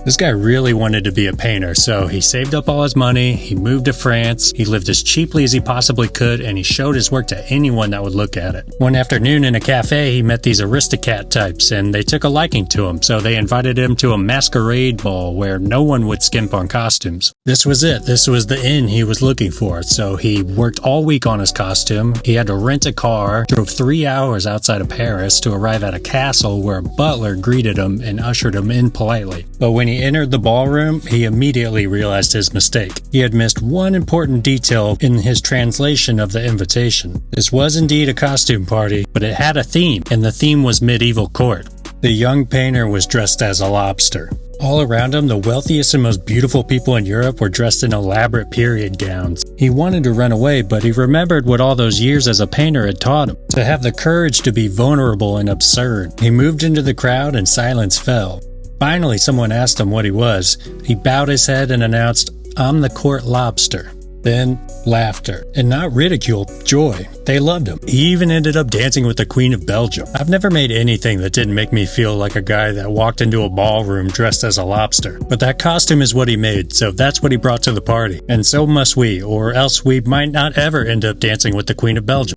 This guy really wanted to be a painter, so he saved up all his money, he moved to France, he lived as cheaply as he possibly could, and he showed his work to anyone that would look at it. One afternoon in a cafe, he met these aristocrat types, and they took a liking to him, so they invited him to a masquerade ball where no one would skimp on costumes. This was it. This was the inn he was looking for, so he worked all week on his costume. He had to rent a car, drove 3 hours outside of Paris to arrive at a castle where a butler greeted him and ushered him in politely. But when he entered the ballroom, he immediately realized his mistake. He had missed one important detail in his translation of the invitation. This was indeed a costume party, but it had a theme, and the theme was medieval court. The young painter was dressed as a lobster. All around him, the wealthiest and most beautiful people in Europe were dressed in elaborate period gowns. He wanted to run away, but he remembered what all those years as a painter had taught him, to have the courage to be vulnerable and absurd. He moved into the crowd and silence fell. Finally, someone asked him what he was. He bowed his head and announced, "I'm the court lobster." Then, laughter. And not ridicule, joy. They loved him. He even ended up dancing with the Queen of Belgium. I've never made anything that didn't make me feel like a guy that walked into a ballroom dressed as a lobster. But that costume is what he made, so that's what he brought to the party. And so must we, or else we might not ever end up dancing with the Queen of Belgium.